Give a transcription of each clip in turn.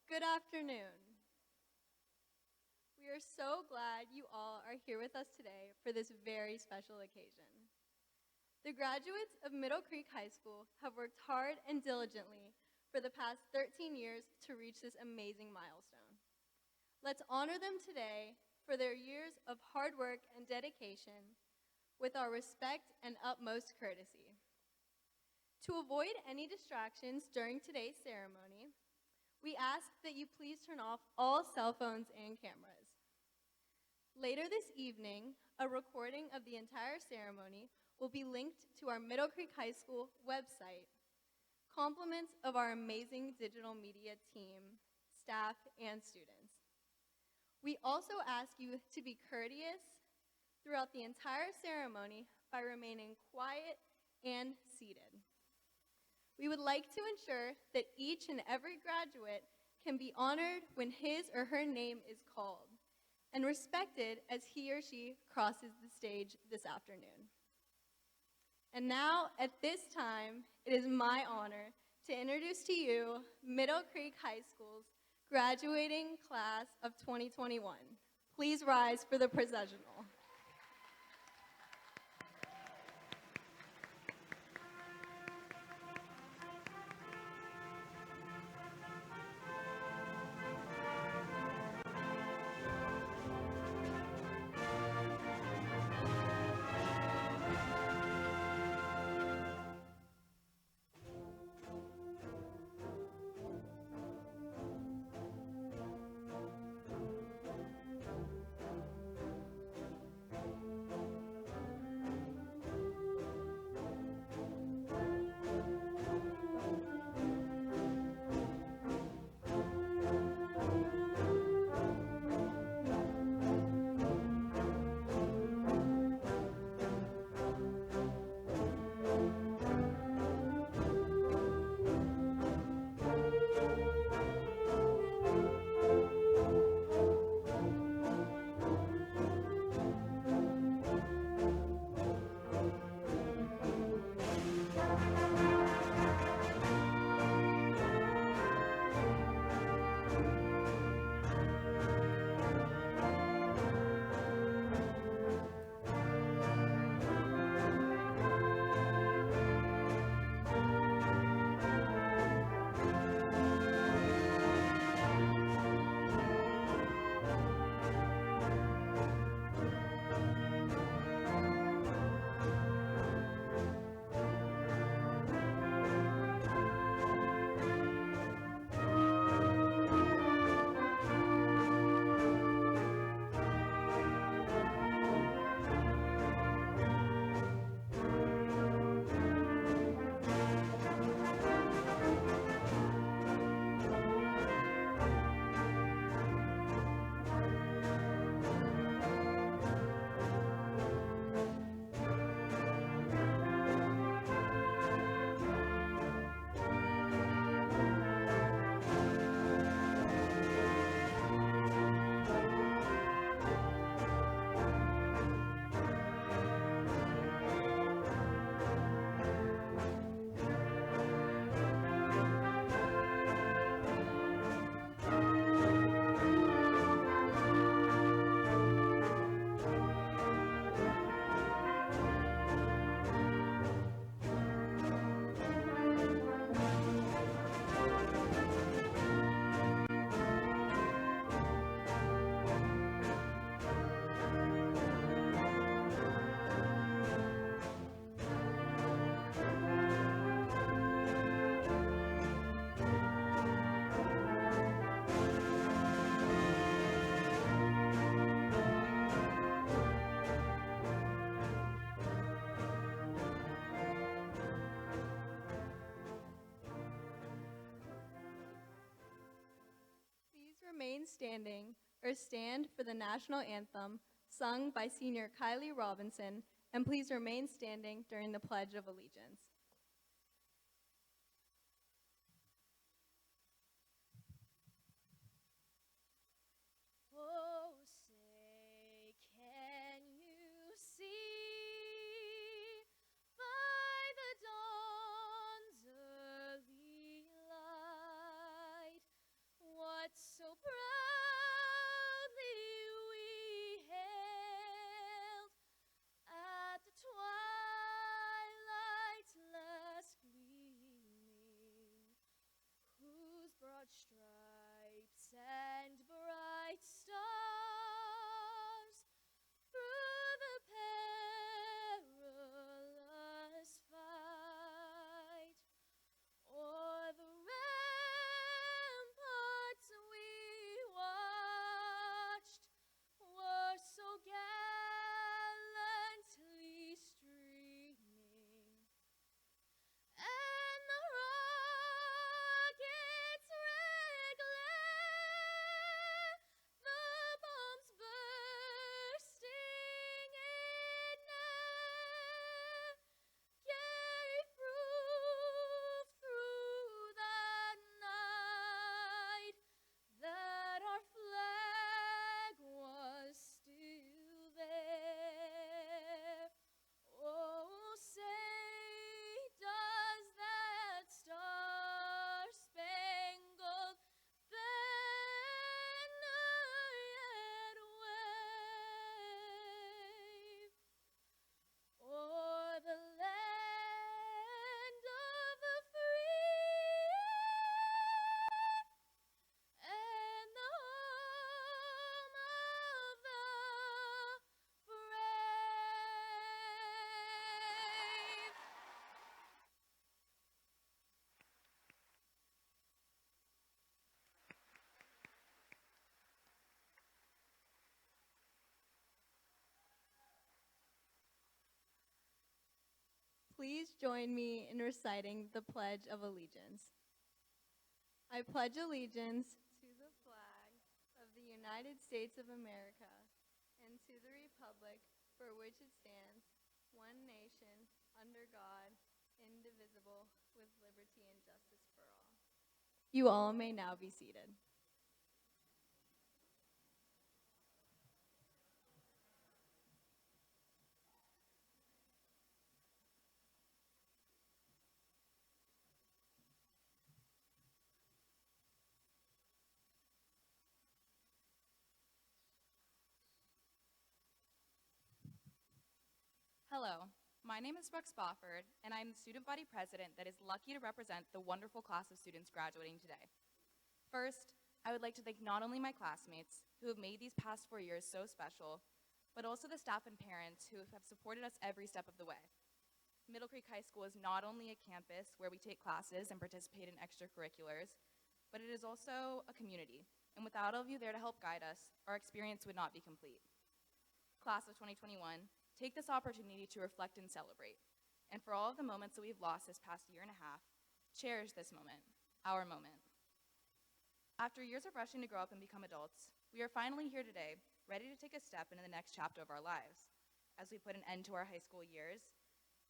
Good afternoon. We are so glad you all are here with us today for this very special occasion. The graduates of Middle Creek High School have worked hard and diligently for the past 13 years to reach this amazing milestone. Let's honor them today for their years of hard work and dedication with our respect and utmost courtesy. To avoid any distractions during today's ceremony, we ask that you please turn off all cell phones and cameras. Later this evening, a recording of the entire ceremony will be linked to our Middle Creek High School website. Compliments of our amazing digital media team, staff, and students. We also ask you to be courteous throughout the entire ceremony by remaining quiet and seated. We would like to ensure that each and every graduate can be honored when his or her name is called and respected as he or she crosses the stage this afternoon. And now, at this time, it is my honor to introduce to you Middle Creek High School's graduating class of 2021. Please rise for the processional. Standing or stand for the national anthem sung by Senior KYLIE Robinson, and please remain standing during the Pledge of Allegiance. Oh, say, can you see by the dawn's early light what stripes and bright stars through the perilous fight. O'er the ramparts we watched were so gallantly streaming, and the rockets' red glare, the bombs bursting in air, gave proof through the night that our flag was still there. Oh, say does that star-spangled banner yet wave o'er the land of the free and the home of the brave? Please join me in reciting the Pledge of Allegiance. I pledge allegiance to the flag of the United States of America and to the republic for which it stands, one nation, under God, indivisible, with liberty and justice for all. You all may now be seated. Hello, my name is Brooke Spofford, and I'm the student body president that is lucky to represent the wonderful class of students graduating today. First, I would like to thank not only my classmates, who have made these past 4 years so special, but also the staff and parents who have supported us every step of the way. Middle Creek High School is not only a campus where we take classes and participate in extracurriculars, but it is also a community, and without all of you there to help guide us, our experience would not be complete. Class of 2021, take this opportunity to reflect and celebrate. And for all of the moments that we've lost this past year and a half, cherish this moment, our moment. After years of rushing to grow up and become adults, we are finally here today, ready to take a step into the next chapter of our lives. As we put an end to our high school years,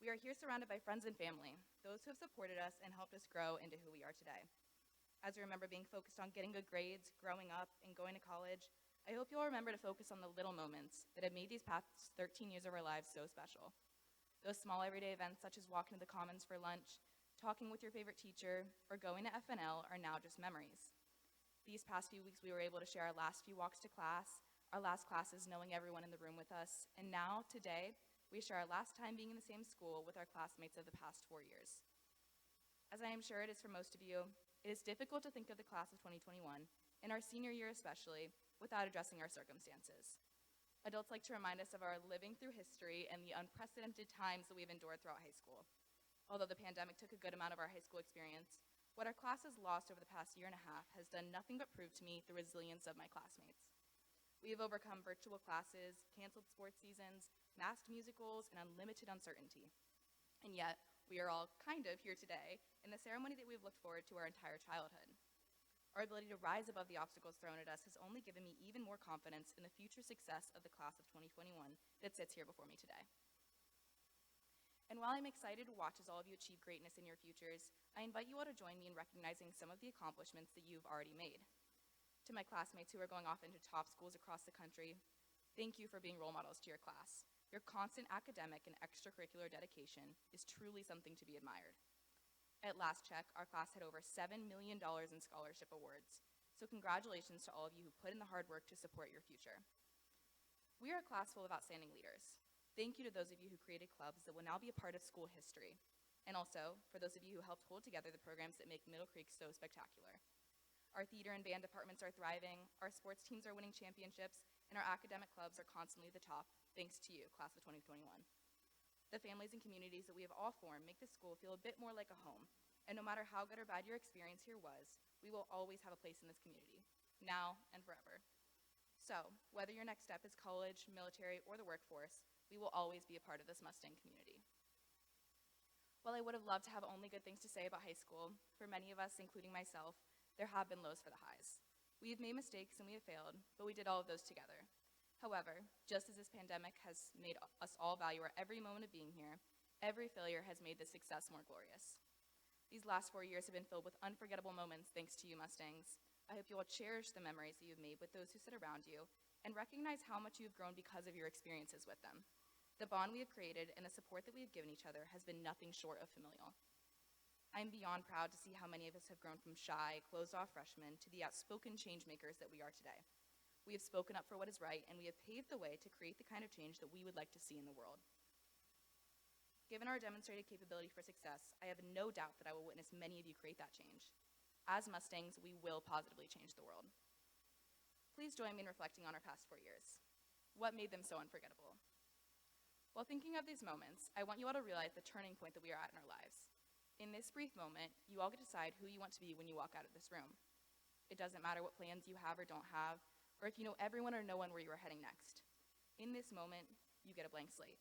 we are here surrounded by friends and family, those who have supported us and helped us grow into who we are today. As we remember being focused on getting good grades, growing up, and going to college, I hope you'll remember to focus on the little moments that have made these past 13 years of our lives so special. Those small everyday events such as walking to the Commons for lunch, talking with your favorite teacher, or going to FNL are now just memories. These past few weeks we were able to share our last few walks to class, our last classes knowing everyone in the room with us, and now, today, we share our last time being in the same school with our classmates of the past 4 years. As I am sure it is for most of you, it is difficult to think of the class of 2021, in our senior year especially, without addressing our circumstances. Adults like to remind us of our living through history and the unprecedented times that we've endured throughout high school. Although the pandemic took a good amount of our high school experience, what our class has lost over the past year and a half has done nothing but prove to me the resilience of my classmates. We have overcome virtual classes, canceled sports seasons, masked musicals, and unlimited uncertainty. And yet, we are all kind of here today in the ceremony that we've looked forward to our entire childhood. Our ability to rise above the obstacles thrown at us has only given me even more confidence in the future success of the class of 2021 that sits here before me today. And while I'm excited to watch as all of you achieve greatness in your futures, I invite you all to join me in recognizing some of the accomplishments that you've already made. To my classmates who are going off into top schools across the country, thank you for being role models to your class. Your constant academic and extracurricular dedication is truly something to be admired. At last check, our class had over $7 million in scholarship awards, so congratulations to all of you who put in the hard work to support your future. We are a class full of outstanding leaders. Thank you to those of you who created clubs that will now be a part of school history, and also for those of you who helped hold together the programs that make Middle Creek so spectacular. Our theater and band departments are thriving, our sports teams are winning championships, and our academic clubs are constantly at the top, thanks to you, class of 2021. The families and communities that we have all formed make this school feel a bit more like a home, and no matter how good or bad your experience here was, we will always have a place in this community, now and forever. So, whether your next step is college, military, or the workforce, we will always be a part of this Mustang community. While I would have loved to have only good things to say about high school, for many of us, including myself, there have been lows for the highs. We have made mistakes and we have failed, but we did all of those together. However, just as this pandemic has made us all value our every moment of being here, every failure has made this success more glorious. These last 4 years have been filled with unforgettable moments thanks to you, Mustangs. I hope you all cherish the memories that you've made with those who sit around you and recognize how much you have grown because of your experiences with them. The bond we have created and the support that we have given each other has been nothing short of familial. I am beyond proud to see how many of us have grown from shy, closed-off freshmen to the outspoken change-makers that we are today. We have spoken up for what is right, and we have paved the way to create the kind of change that we would like to see in the world. Given our demonstrated capability for success, I have no doubt that I will witness many of you create that change. As Mustangs, we will positively change the world. Please join me in reflecting on our past 4 years. What made them so unforgettable? While thinking of these moments, I want you all to realize the turning point that we are at in our lives. In this brief moment, you all get to decide who you want to be when you walk out of this room. It doesn't matter what plans you have or don't have, or if you know everyone or no one where you are heading next. In this moment, you get a blank slate.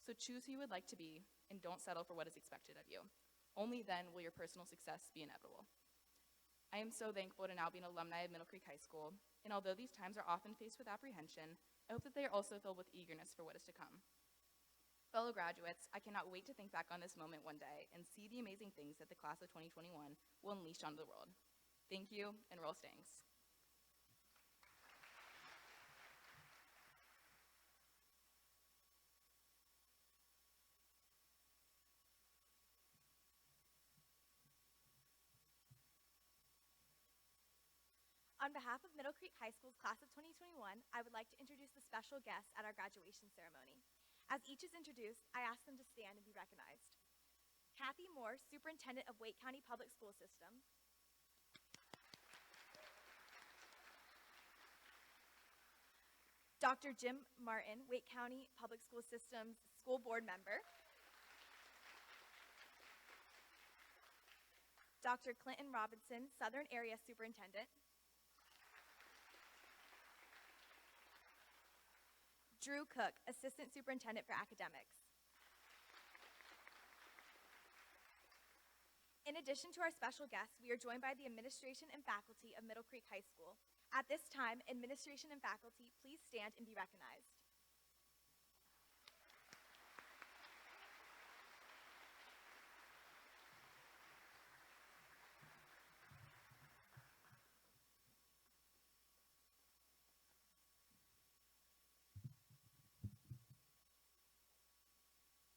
So choose who you would like to be, and don't settle for what is expected of you. Only then will your personal success be inevitable. I am so thankful to now be an alumni of Middle Creek High School, and although these times are often faced with apprehension, I hope that they are also filled with eagerness for what is to come. Fellow graduates, I cannot wait to think back on this moment one day and see the amazing things that the class of 2021 will unleash onto the world. Thank you, and roll Stangs. On behalf of Middle Creek High School's class of 2021, I would like to introduce the special guests at our graduation ceremony. As each is introduced, I ask them to stand and be recognized. Kathy Moore, Superintendent of Wake County Public School System. Dr. Jim Martin, Wake County Public School System's School Board Member. Dr. Clinton Robinson, Southern Area Superintendent. Drew Cook, Assistant Superintendent for Academics. In addition to our special guests, we are joined by the administration and faculty of Middle Creek High School. At this time, administration and faculty, please stand and be recognized.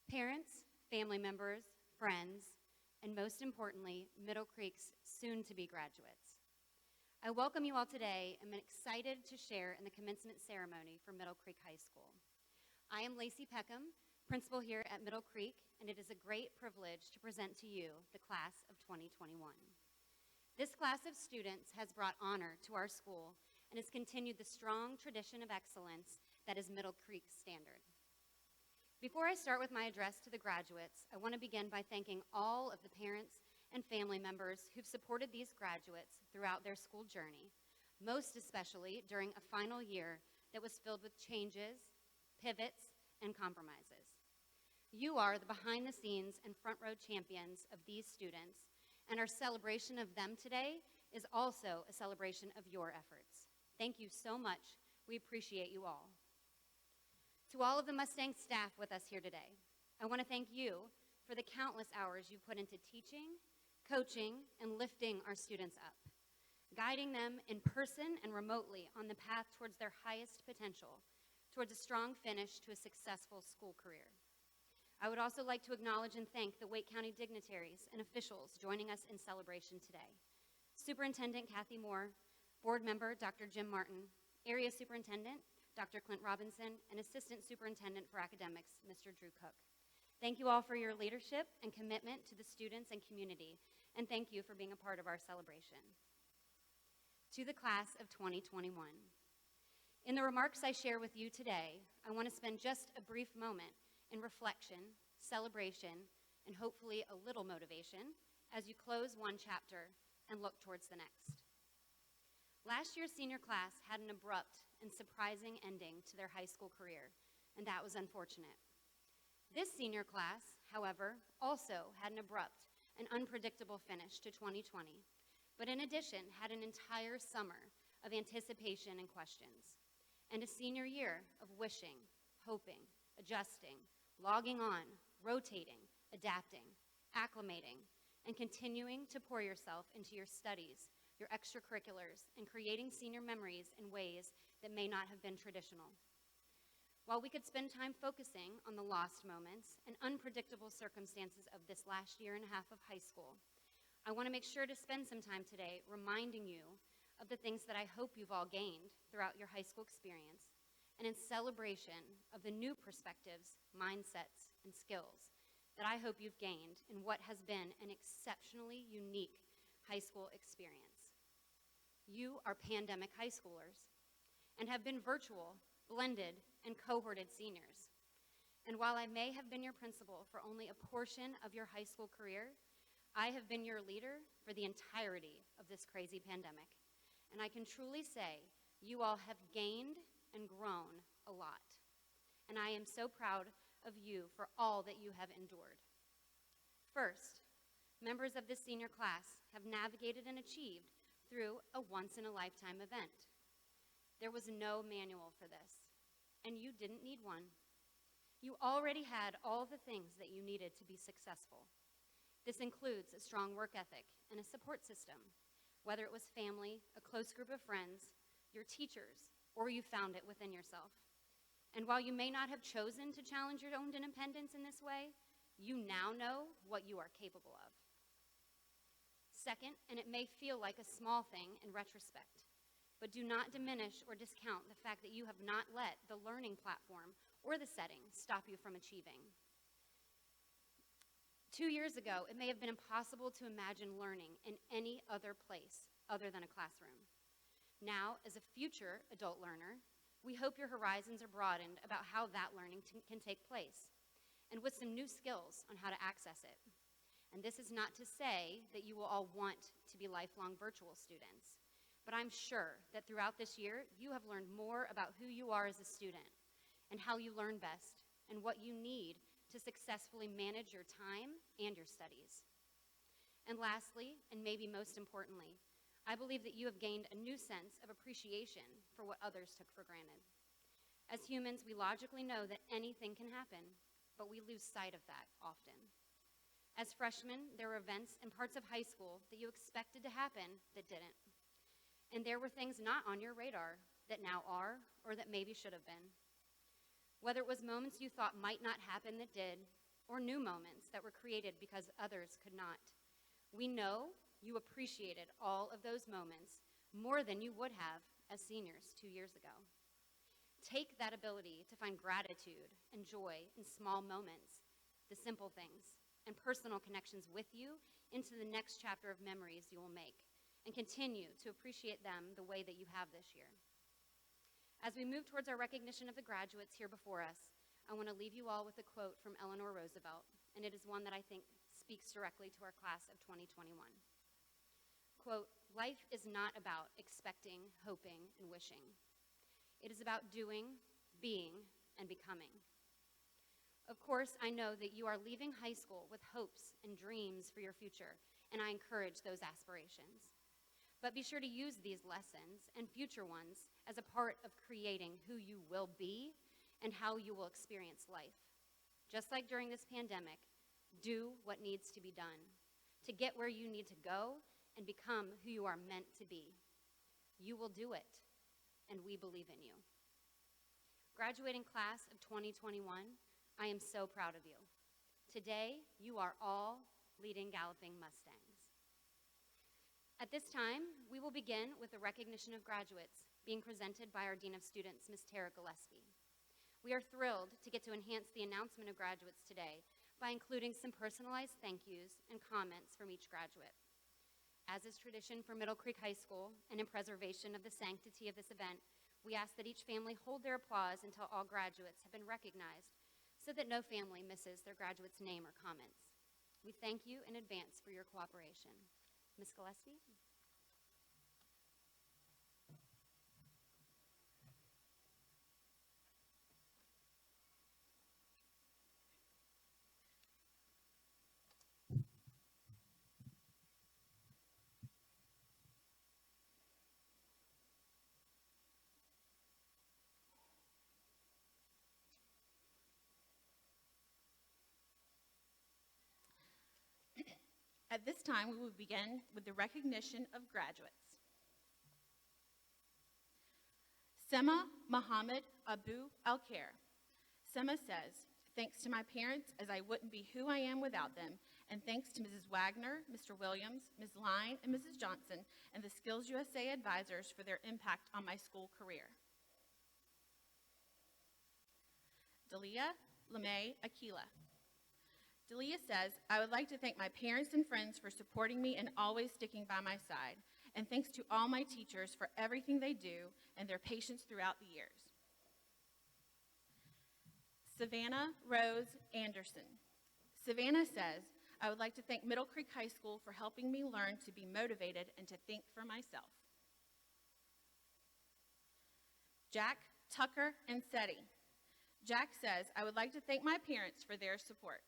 Parents, family members, friends, and most importantly, Middle Creek's soon-to-be graduates. I welcome you all today and I'm excited to share in the commencement ceremony for Middle Creek High School. I am Lacey Peckham, principal here at Middle Creek, and it is a great privilege to present to you the class of 2021. This class of students has brought honor to our school and has continued the strong tradition of excellence that is Middle Creek's standard. Before I start with my address to the graduates, I want to begin by thanking all of the parents and family members who've supported these graduates throughout their school journey, most especially during a final year that was filled with changes, pivots, and compromises. You are the behind-the-scenes and front-row champions of these students, and our celebration of them today is also a celebration of your efforts. Thank you so much. We appreciate you all. To all of the Mustang staff with us here today, I want to thank you for the countless hours you put into teaching, coaching, and lifting our students up, guiding them in person and remotely on the path towards their highest potential, towards a strong finish to a successful school career. I would also like to acknowledge and thank the Wake County dignitaries and officials joining us in celebration today. Superintendent Kathy Moore, Board Member Dr. Jim Martin, Area Superintendent Dr. Clint Robinson, and Assistant Superintendent for Academics, Mr. Drew Cook. Thank you all for your leadership and commitment to the students and community, and thank you for being a part of our celebration. to the class of 2021. In the remarks I share with you today, I want to spend just a brief moment in reflection, celebration, and hopefully a little motivation as you close one chapter and look towards the next. Last year's senior class had an abrupt and surprising ending to their high school career, and that was unfortunate. This senior class, however, also had an abrupt and unpredictable finish to 2020, but in addition had an entire summer of anticipation and questions, and a senior year of wishing, hoping, adjusting, logging on, rotating, adapting, acclimating, and continuing to pour yourself into your studies, your extracurriculars, and creating senior memories in ways that may not have been traditional. While we could spend time focusing on the lost moments and unpredictable circumstances of this last year and a half of high school, I want to make sure to spend some time today reminding you of the things that I hope you've all gained throughout your high school experience, and in celebration of the new perspectives, mindsets, and skills that I hope you've gained in what has been an exceptionally unique high school experience. You are pandemic high schoolers and have been virtual, blended, and cohorted seniors. And while I may have been your principal for only a portion of your high school career, I have been your leader for the entirety of this crazy pandemic. And I can truly say you all have gained and grown a lot. And I am so proud of you for all that you have endured. First, members of this senior class have navigated and achieved through a once-in-a-lifetime event. There was no manual for this, and you didn't need one. You already had all the things that you needed to be successful. This includes a strong work ethic and a support system, whether it was family, a close group of friends, your teachers, or you found it within yourself. And while you may not have chosen to challenge your own independence in this way, you now know what you are capable of. Second, and it may feel like a small thing in retrospect, but do not diminish or discount the fact that you have not let the learning platform or the setting stop you from achieving. 2 years ago, it may have been impossible to imagine learning in any other place other than a classroom. Now, as a future adult learner, we hope your horizons are broadened about how that learning can take place, and with some new skills on how to access it. And this is not to say that you will all want to be lifelong virtual students, but I'm sure that throughout this year, you have learned more about who you are as a student and how you learn best and what you need to successfully manage your time and your studies. And lastly, and maybe most importantly, I believe that you have gained a new sense of appreciation for what others took for granted. As humans, we logically know that anything can happen, but we lose sight of that often. As freshmen, there were events and parts of high school that you expected to happen that didn't. And there were things not on your radar that now are, or that maybe should have been. Whether it was moments you thought might not happen that did, or new moments that were created because others could not, we know you appreciated all of those moments more than you would have as seniors 2 years ago. Take that ability to find gratitude and joy in small moments, the simple things, and personal connections with you into the next chapter of memories you will make, and continue to appreciate them the way that you have this year. As we move towards our recognition of the graduates here before us, I want to leave you all with a quote from Eleanor Roosevelt, and it is one that I think speaks directly to our class of 2021. Quote, "Life is not about expecting, hoping, and wishing. It is about doing, being, and becoming." Of course, I know that you are leaving high school with hopes and dreams for your future, and I encourage those aspirations. But be sure to use these lessons and future ones as a part of creating who you will be and how you will experience life. Just like during this pandemic, do what needs to be done to get where you need to go and become who you are meant to be. You will do it, and we believe in you. Graduating class of 2021, I am so proud of you. Today, you are all leading galloping Mustangs. At this time, we will begin with the recognition of graduates being presented by our Dean of Students, Ms. Tara Gillespie. We are thrilled to get to enhance the announcement of graduates today by including some personalized thank yous and comments from each graduate. As is tradition for Middle Creek High School and in preservation of the sanctity of this event, we ask that each family hold their applause until all graduates have been recognized so that no family misses their graduate's name or comments. We thank you in advance for your cooperation. Ms. Gillespie? At this time, we will begin with the recognition of graduates. Sema Mohammed Abu Al-Khair. Sema says, thanks to my parents, as I wouldn't be who I am without them, and thanks to Mrs. Wagner, Mr. Williams, Ms. Line, and Mrs. Johnson, and the Skills USA advisors for their impact on my school career. Dalia LeMay Aquila. Dalia says, I would like to thank my parents and friends for supporting me and always sticking by my side, and thanks to all my teachers for everything they do and their patience throughout the years. Savannah Rose Anderson. Savannah says, I would like to thank Middle Creek High School for helping me learn to be motivated and to think for myself. Jack Tucker and Seti. Jack says, I would like to thank my parents for their support.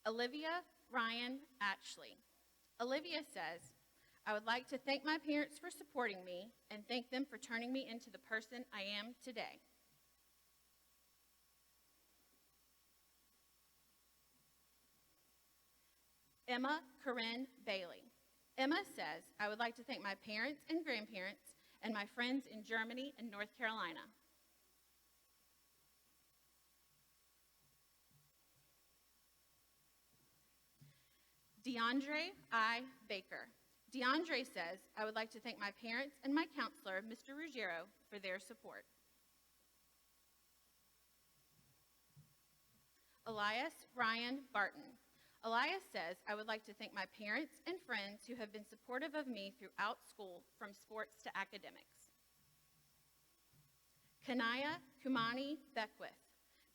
Olivia Ryan Ashley. Olivia says, I would like to thank my parents for supporting me and thank them for turning me into the person I am today. Emma Corinne Bailey. Emma says, I would like to thank my parents and grandparents and my friends in Germany and North Carolina. DeAndre I. Baker. DeAndre says, I would like to thank my parents and my counselor, Mr. Ruggiero, for their support. Elias Ryan Barton. Elias says, I would like to thank my parents and friends who have been supportive of me throughout school, from sports to academics. Kanaya Kumani Beckwith.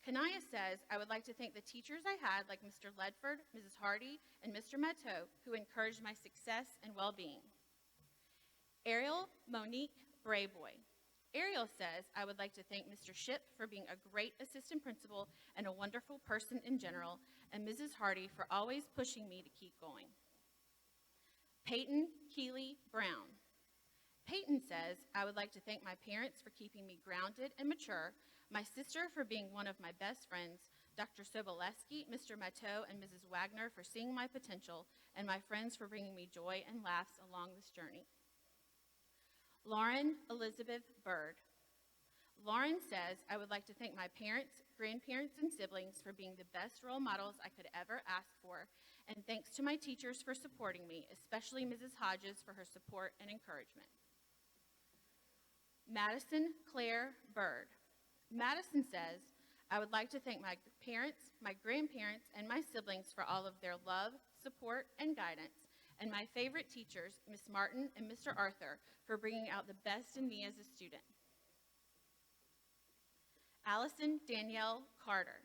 Kanaya says, I would like to thank the teachers I had, like Mr. Ledford, Mrs. Hardy, and Mr. Mateau, who encouraged my success and well-being. Ariel Monique Brayboy. Ariel says, I would like to thank Mr. Ship for being a great assistant principal and a wonderful person in general, and Mrs. Hardy for always pushing me to keep going. Peyton KYLIE Brown. Peyton says, I would like to thank my parents for keeping me grounded and mature, my sister for being one of my best friends, Dr. Soboleski, Mr. Mateau, and Mrs. Wagner for seeing my potential, and my friends for bringing me joy and laughs along this journey. Lauren Elizabeth Bird. Lauren says, I would like to thank my parents, grandparents, and siblings for being the best role models I could ever ask for, and thanks to my teachers for supporting me, especially Mrs. Hodges for her support and encouragement. Madison Claire Bird. Madison says, I would like to thank my parents, my grandparents, and my siblings for all of their love, support, and guidance, and my favorite teachers, Miss Martin and Mr. Arthur, for bringing out the best in me as a student. Allison Danielle Carter.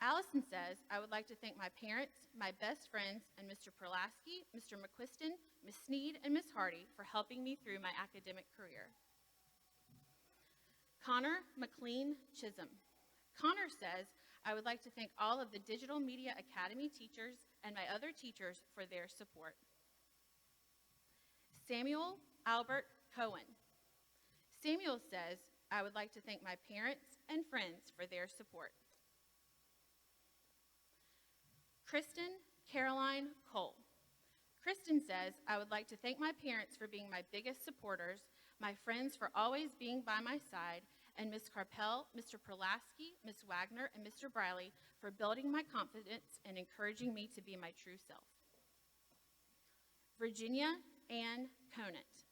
Allison says, I would like to thank my parents, my best friends, and Mr. Perlasky, Mr. McQuiston, Miss Sneed, and Miss Hardy for helping me through my academic career. Connor McLean Chisholm. Connor says, I would like to thank all of the Digital Media Academy teachers and my other teachers for their support. Samuel Albert Cohen. Samuel says, I would like to thank my parents and friends for their support. Kristen Caroline Cole. Kristen says, I would like to thank my parents for being my biggest supporters, my friends for always being by my side, and Ms. Carpel, Mr. Perlasky, Ms. Wagner, and Mr. Briley for building my confidence and encouraging me to be my true self. Virginia Ann Conant.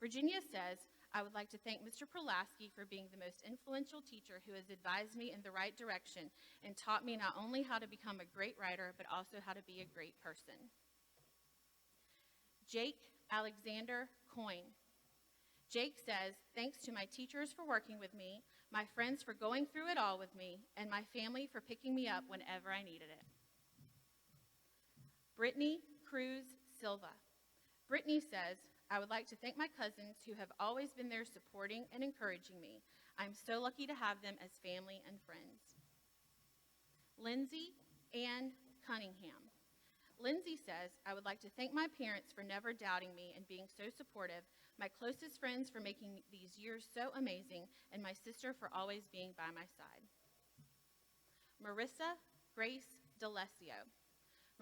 Virginia says, I would like to thank Mr. Prolaski for being the most influential teacher who has advised me in the right direction and taught me not only how to become a great writer, but also how to be a great person. Jake Alexander Coyne. Jake says, thanks to my teachers for working with me, my friends for going through it all with me, and my family for picking me up whenever I needed it. Brittany Cruz Silva. Brittany says, I would like to thank my cousins who have always been there supporting and encouraging me. I'm so lucky to have them as family and friends. Lindsay Ann Cunningham. Lindsay says, I would like to thank my parents for never doubting me and being so supportive, my closest friends for making these years so amazing, and my sister for always being by my side. Marissa Grace DeLesio.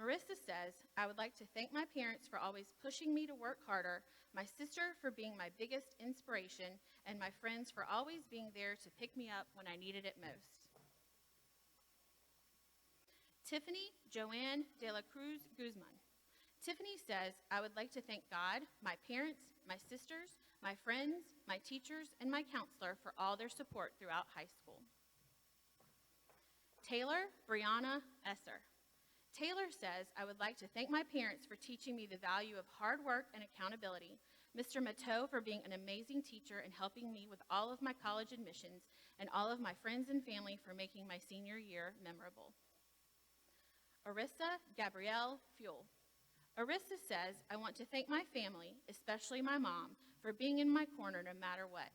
Marissa says, I would like to thank my parents for always pushing me to work harder, my sister for being my biggest inspiration, and my friends for always being there to pick me up when I needed it most. Tiffany Joanne de la Cruz Guzman. Tiffany says, I would like to thank God, my parents, my sisters, my friends, my teachers, and my counselor for all their support throughout high school. Taylor Brianna Esser. Taylor says, I would like to thank my parents for teaching me the value of hard work and accountability, Mr. Mateau for being an amazing teacher and helping me with all of my college admissions, and all of my friends and family for making my senior year memorable. Arissa Gabrielle Fuel. Arissa says, I want to thank my family, especially my mom, for being in my corner no matter what.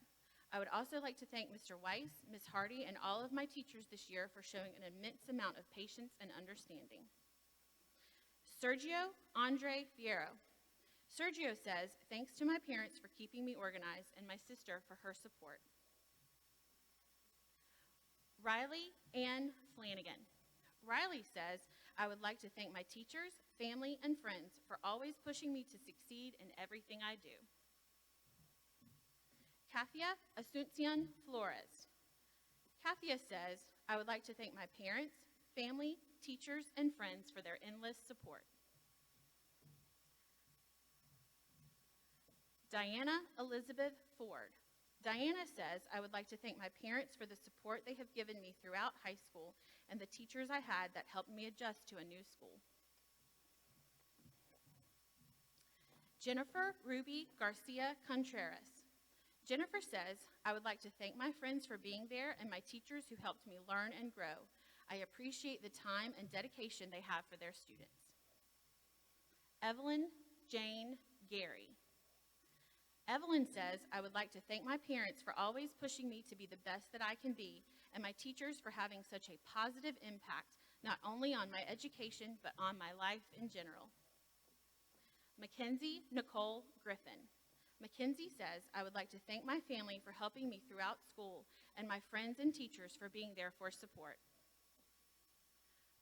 I would also like to thank Mr. Weiss, Ms. Hardy, and all of my teachers this year for showing an immense amount of patience and understanding. Sergio Andre Fierro. Sergio says, thanks to my parents for keeping me organized and my sister for her support. Riley Ann Flanagan. Riley says, I would like to thank my teachers, family, and friends for always pushing me to succeed in everything I do. Kathia Asuncion Flores. Kathia says, I would like to thank my parents, family, teachers, and friends for their endless support. Diana Elizabeth Ford. Diana says, I would like to thank my parents for the support they have given me throughout high school and the teachers I had that helped me adjust to a new school. Jennifer Ruby Garcia Contreras. Jennifer says, I would like to thank my friends for being there and my teachers who helped me learn and grow. I appreciate the time and dedication they have for their students. Evelyn Jane Gary. Evelyn says, I would like to thank my parents for always pushing me to be the best that I can be, and my teachers for having such a positive impact, not only on my education, but on my life in general. Mackenzie Nicole Griffin. Mackenzie says, I would like to thank my family for helping me throughout school, and my friends and teachers for being there for support.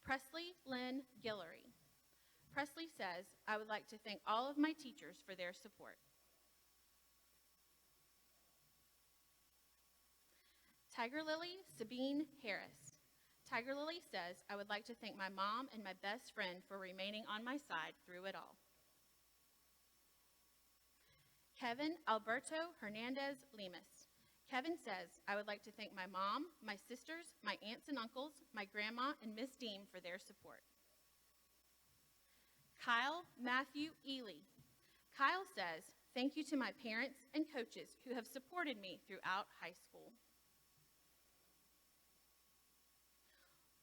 Presley Lynn Guillory. Presley says, I would like to thank all of my teachers for their support. TIGERLILY Sabine Harris. TIGERLILY says, I would like to thank my mom and my best friend for remaining on my side through it all. Kevin Alberto Hernandez Lemus. Kevin says, I would like to thank my mom, my sisters, my aunts and uncles, my grandma, and Miss Deem for their support. Kyle Matthew Ely. Kyle says, thank you to my parents and coaches who have supported me throughout high school.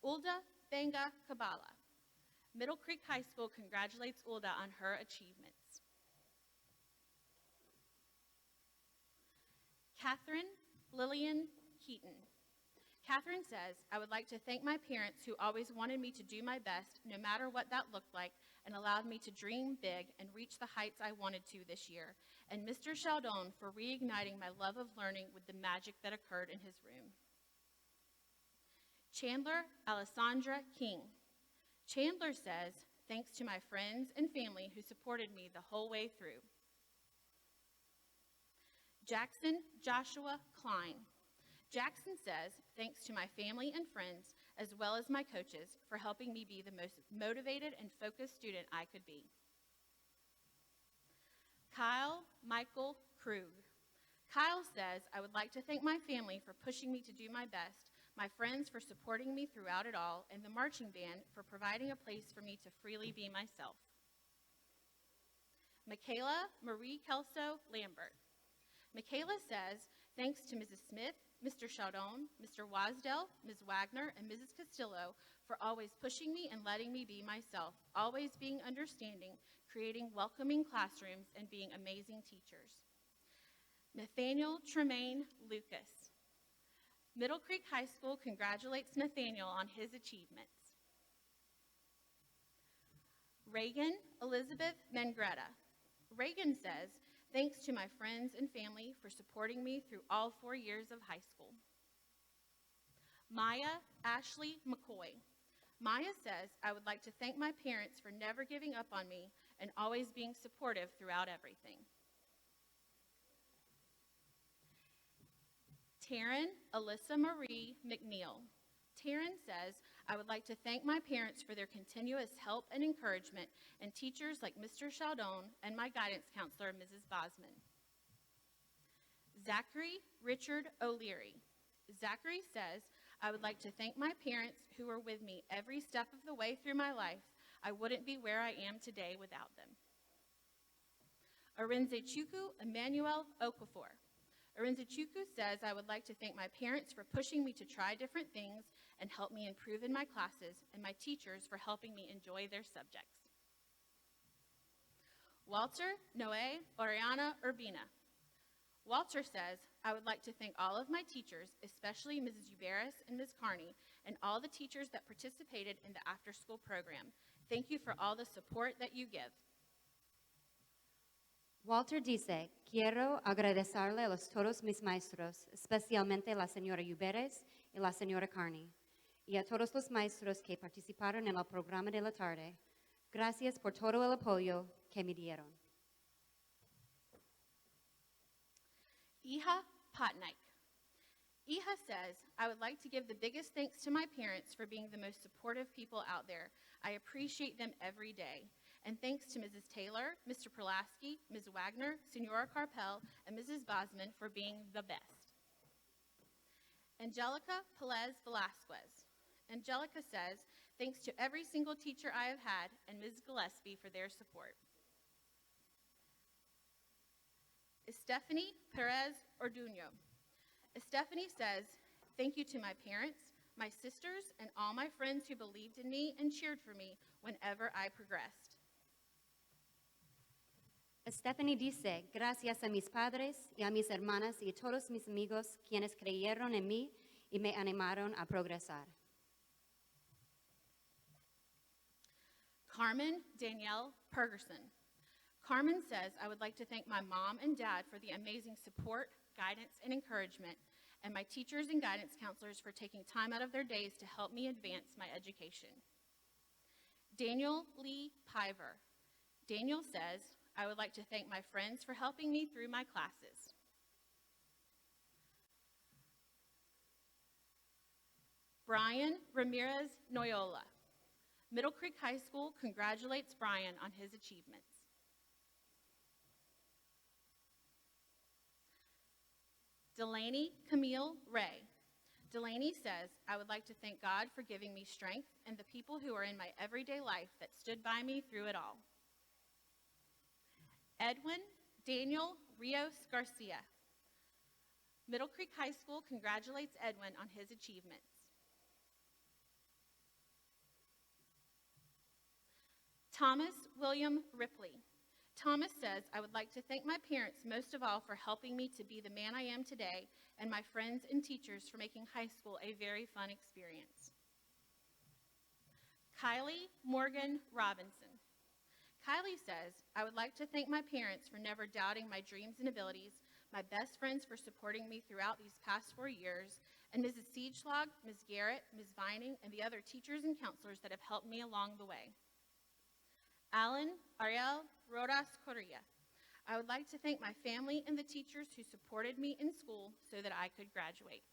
Ulda Benga Kabala. Middle Creek High School congratulates Ulda on her achievements. Catherine Lillian Keaton. Catherine says, I would like to thank my parents who always wanted me to do my best, no matter what that looked like, and allowed me to dream big and reach the heights I wanted to this year, and Mr. Sheldon for reigniting my love of learning with the magic that occurred in his room. Chandler Alissandra King. Chandler says, thanks to my friends and family who supported me the whole way through. Jackson Joshua Klein. Jackson says, thanks to my family and friends, as well as my coaches, for helping me be the most motivated and focused student I could be. Kyle Michael Krug. Kyle says, I would like to thank my family for pushing me to do my best, my friends for supporting me throughout it all, and the marching band for providing a place for me to freely be myself. Michaela Marie Kelso Lambert. Michaela says, thanks to Mrs. Smith, Mr. Chardon, Mr. Wasdell, Ms. Wagner, and Mrs. Castillo for always pushing me and letting me be myself, always being understanding, creating welcoming classrooms, and being amazing teachers. Nathaniel Tremaine Lucas. Middle Creek High School congratulates Nathaniel on his achievements. Reagan Elizabeth Mangretta. Reagan says, thanks to my friends and family for supporting me through all 4 years of high school. Maya Ashley McCoy. Maya says, I would like to thank my parents for never giving up on me and always being supportive throughout everything. Taryn Alyssa Marie McNeil. Taryn says, I would like to thank my parents for their continuous help and encouragement, and teachers like Mr. Chaldon and my guidance counselor, Mrs. Bosman. Zachary Richard O'Leary. Zachary says, I would like to thank my parents who were with me every step of the way through my life. I wouldn't be where I am today without them. Arinzechuku Emmanuel Okafor. Arinzechuku says, I would like to thank my parents for pushing me to try different things and help me improve in my classes, and my teachers for helping me enjoy their subjects. Walter Noé Oriana Urbina. Walter says, I would like to thank all of my teachers, especially Mrs. Uberis and Ms. Carney, and all the teachers that participated in the after-school program. Thank you for all the support that you give. Walter dice, quiero agradecerle a todos mis maestros, especialmente la señora Uberes y la señora Carney, y a todos los maestros que participaron en el programa de la tarde. Gracias por todo el apoyo que me dieron. Iha Potnick. Iha says, I would like to give the biggest thanks to my parents for being the most supportive people out there. I appreciate them every day. And thanks to Mrs. Taylor, Mr. Perlasky, Ms. Wagner, Senora Carpel, and Mrs. Bosman for being the best. Angelica Pelez Velasquez. Angelica says, thanks to every single teacher I have had and Ms. Gillespie for their support. Estefany Perez Orduño. Estefany says, thank you to my parents, my sisters, and all my friends who believed in me and cheered for me whenever I progressed. Stephanie dice, gracias a mis padres y a mis hermanas y a todos mis amigos quienes creyeron en mí y me animaron a progresar. Carmen Danielle Pergerson. Carmen says, I would like to thank my mom and dad for the amazing support, guidance, and encouragement, and my teachers and guidance counselors for taking time out of their days to help me advance my education. Daniel Lee Piver. Daniel says, I would like to thank my friends for helping me through my classes. Brian Ramirez Noyola. Middle Creek High School congratulates Brian on his achievements. Delaney Camille Ray. Delaney says, I would like to thank God for giving me strength and the people who are in my everyday life that stood by me through it all. Edwin Daniel Rios Garcia. Middle Creek High School congratulates Edwin on his achievements. Thomas William Ripley. Thomas says, I would like to thank my parents most of all for helping me to be the man I am today, and my friends and teachers for making high school a very fun experience. KYLIE Morgan Robinson. KYLIE says, I would like to thank my parents for never doubting my dreams and abilities, my best friends for supporting me throughout these past 4 years, and Mrs. Siegeslag, Ms. Garrett, Ms. Vining, and the other teachers and counselors that have helped me along the way. Alan Ariel Rodas Correa. I would like to thank my family and the teachers who supported me in school so that I could graduate.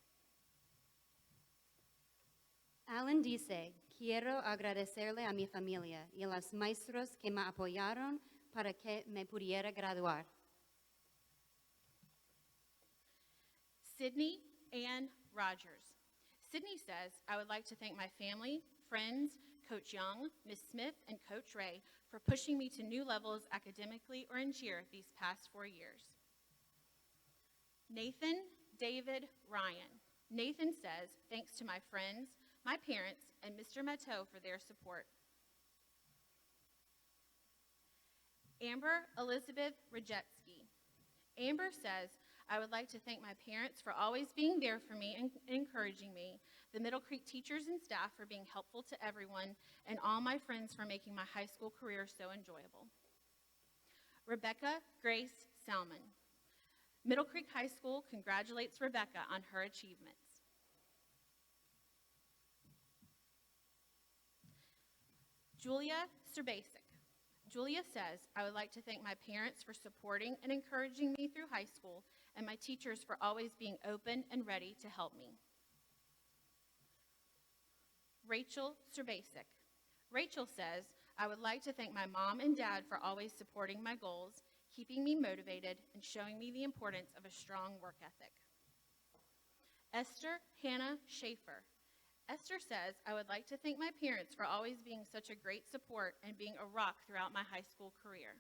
Alan dice, quiero agradecerle a mi familia y a los maestros que me apoyaron para que me pudiera graduar. Sydney Ann Rogers. Sydney says, I would like to thank my family, friends, Coach Young, Ms. Smith, and Coach Ray for pushing me to new levels academically or in cheer these past 4 years. Nathan David Ryan. Nathan says, thanks to my friends, my parents, and Mr. Mateau for their support. Amber Elizabeth RYDZEWSKI. Amber says, I would like to thank my parents for always being there for me and encouraging me, the Middle Creek teachers and staff for being helpful to everyone, and all my friends for making my high school career so enjoyable. Rebecca Grace Salmon. Middle Creek High School congratulates Rebecca on her achievements. Julia Serbasic. Julia says, I would like to thank my parents for supporting and encouraging me through high school, and my teachers for always being open and ready to help me. Rachel Serbasic. Rachel says, I would like to thank my mom and dad for always supporting my goals, keeping me motivated, and showing me the importance of a strong work ethic. Esther Hannah Schaefer. Esther says, I would like to thank my parents for always being such a great support and being a rock throughout my high school career.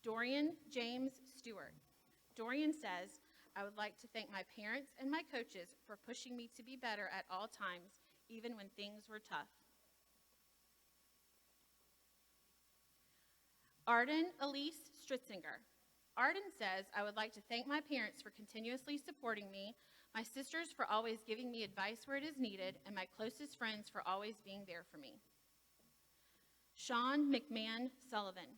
Dorian James Stewart. Dorian says, I would like to thank my parents and my coaches for pushing me to be better at all times, even when things were tough. Arden Elise Stritzinger. Arden says, I would like to thank my parents for continuously supporting me, my sisters for always giving me advice where it is needed, and my closest friends for always being there for me. Sean McMahon Sullivan.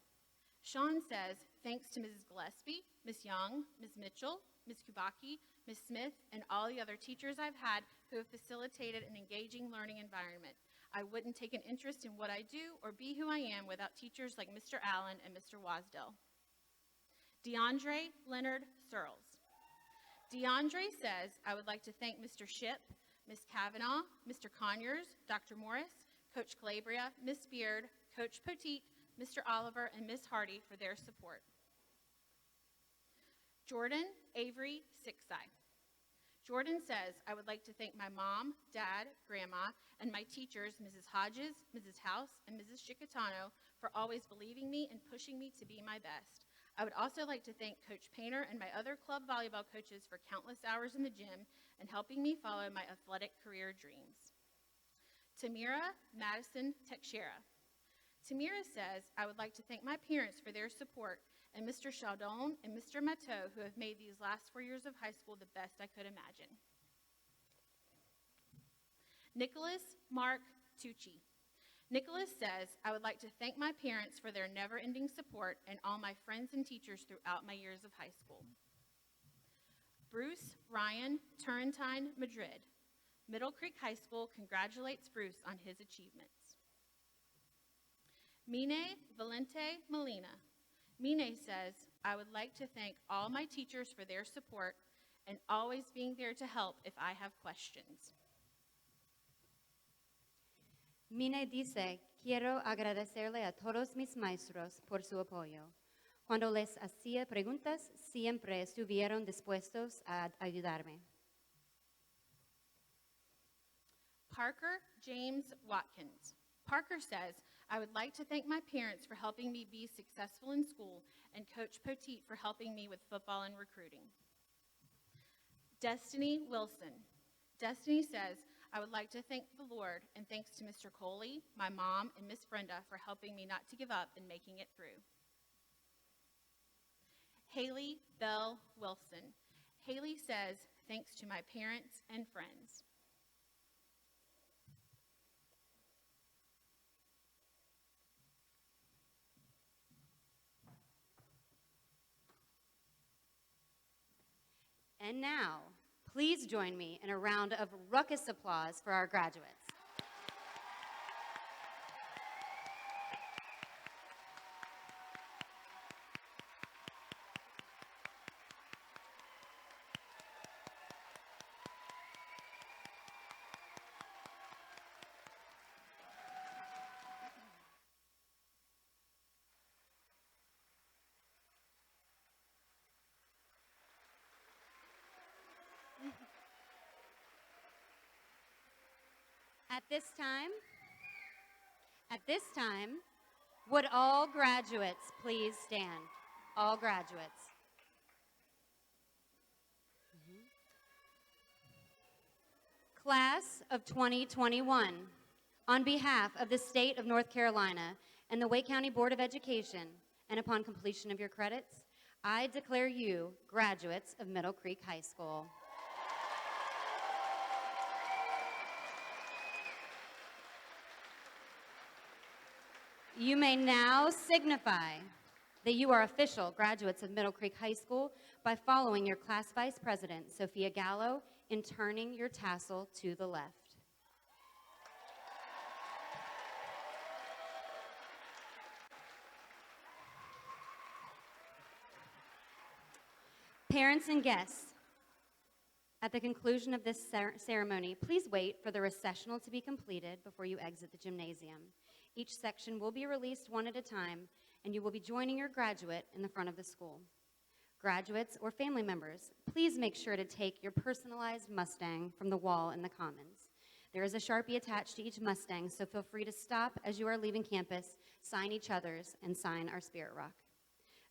Sean says, thanks to Mrs. Gillespie, Ms. Young, Ms. Mitchell, Ms. Kubaki, Ms. Smith, and all the other teachers I've had who have facilitated an engaging learning environment. I wouldn't take an interest in what I do or be who I am without teachers like Mr. Allen and Mr. Wasdell. DeAndre Leonard Searles. DeAndre says, I would like to thank Mr. Shipp, Ms. Kavanaugh, Mr. Conyers, Dr. Morris, Coach Calabria, Ms. Beard, Coach Poteet, Mr. Oliver, and Ms. Hardy for their support. Jordan Avery Sixai. Jordan says, I would like to thank my mom, dad, grandma, and my teachers, Mrs. Hodges, Mrs. House, and Mrs. Chicatano, for always believing me and pushing me to be my best. I would also like to thank Coach Painter and my other club volleyball coaches for countless hours in the gym and helping me follow my athletic career dreams. Tamira Madison Teixeira. Tamira says, I would like to thank my parents for their support and Mr. Chaldon and Mr. Mateau, who have made these last 4 years of high school the best I could imagine. Nicholas Mark Tucci. Nicholas says, I would like to thank my parents for their never-ending support and all my friends and teachers throughout my years of high school. Bruce Ryan Turrentine Madrid. Middle Creek High School congratulates Bruce on his achievements. Mine Valente Molina. Mine says, I would like to thank all my teachers for their support and always being there to help if I have questions. Mine dice, quiero agradecerle a todos mis maestros por su apoyo. Cuando les hacía preguntas, siempre estuvieron dispuestos a ayudarme. Parker James Watkins. Parker says, I would like to thank my parents for helping me be successful in school and Coach Poteet for helping me with football and recruiting. Destiny Wilson. Destiny says, I would like to thank the Lord and thanks to Mr. Coley, my mom, and Miss Brenda for helping me not to give up and making it through. Haley Bell Wilson. Haley says, thanks to my parents and friends. And now, please join me in a round of ruckus applause for our graduates. At this time, would all graduates please stand? All graduates. Class of 2021, on behalf of the State of North Carolina and the Wake County Board of Education, and upon completion of your credits, I declare you graduates of Middle Creek High School. You may now signify that you are official graduates of Middle Creek High School by following your class vice president, Sophia Gallo, in turning your tassel to the left. Parents and guests, at the conclusion of this ceremony, please wait for the recessional to be completed before you exit the gymnasium. Each section will be released one at a time, and you will be joining your graduate in the front of the school. Graduates or family members, please make sure to take your personalized Mustang from the wall in the Commons. There is a Sharpie attached to each Mustang, so feel free to stop as you are leaving campus, sign each other's, and sign our Spirit Rock.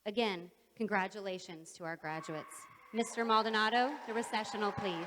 Again, congratulations to our graduates. Mr. Maldonado, the recessional, please.